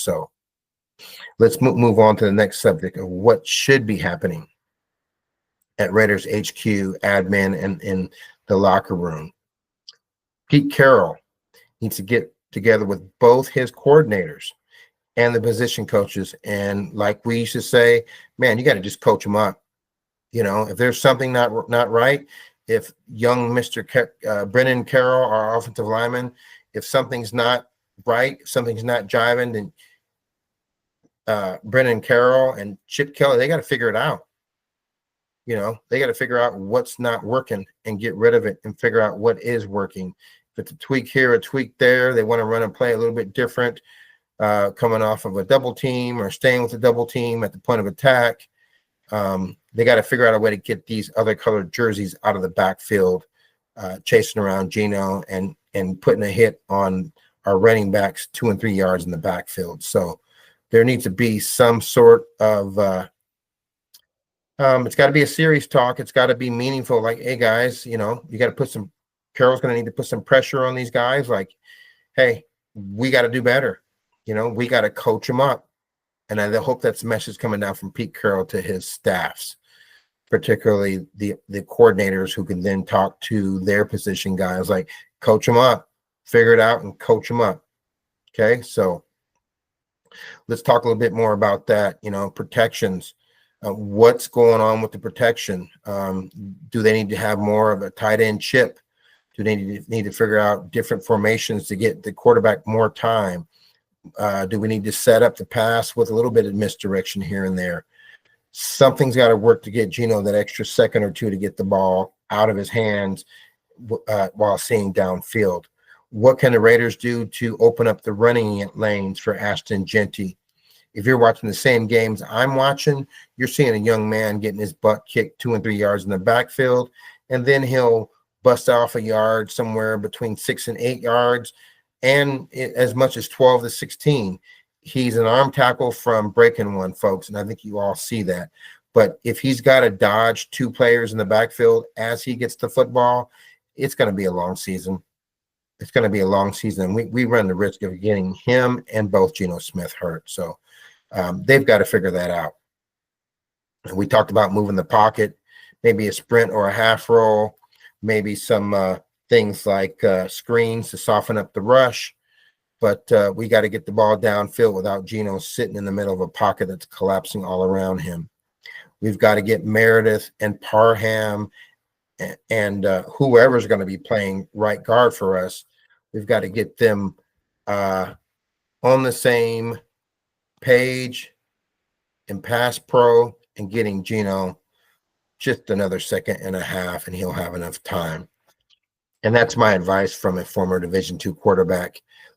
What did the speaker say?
So let's move on to the next subject of what should be happening at Raiders HQ, admin, and in the locker room. Pete Carroll needs to get together with both his coordinators and the position coaches. And like we used to say, man, you got to just coach them up. You know, if there's something not right, if young Mr. Brennan Carroll, our offensive lineman, if something's not right, if something's not jiving, then Brennan Carroll and Chip Kelly, they got to figure it out. You know, they got to figure out what's not working and get rid of it and figure out what is working. If it's a tweak here, a tweak there, they want to run and play a little bit different, coming off of a double team or staying with a double team at the point of attack. They got to figure out a way to get these other colored jerseys out of the backfield, chasing around Geno and putting a hit on our running backs 2 and 3 yards in the backfield. So there needs to be some sort of it's got to be a serious talk. It's got to be meaningful. Like, hey guys, you know, you got to put some. Carroll's going to need to put some pressure on these guys. Like, hey, we got to do better. You know, we got to coach them up. And I hope that's the message coming down from Pete Carroll to his staffs, particularly the coordinators who can then talk to their position guys, like coach them up, figure it out and coach them up. Okay, so let's talk a little bit more about that. You know, protections. What's going on with the protection? Do they need to have more of a tight end chip? Do they need to figure out different formations to get the quarterback more time? Do we need to set up the pass with a little bit of misdirection here and there? Something's got to work to get Geno that extra second or two to get the ball out of his hands while seeing downfield. What can the Raiders do to open up the running lanes for Ashton Jeanty? If you're watching the same games I'm watching, you're seeing a young man getting his butt kicked 2 and 3 yards in the backfield, and then he'll bust off a yard somewhere between 6 and 8 yards, and as much as 12 to 16. He's an arm tackle from breaking one, folks, and I think you all see that. But if he's got to dodge 2 players in the backfield as he gets the football, it's going to be a long season. It's going to be a long season. We run the risk of getting him and both Geno Smith hurt. So they've got to figure that out. And we talked about moving the pocket, maybe a sprint or a half roll, maybe some things like screens to soften up the rush. But we got to get the ball downfield without Geno sitting in the middle of a pocket that's collapsing all around him. We've got to get Meredith and Parham and whoever's going to be playing right guard for us. We've got to get them on the same page in pass pro and getting Geno just another second and a half, and he'll have enough time. And that's my advice from a former Division II quarterback.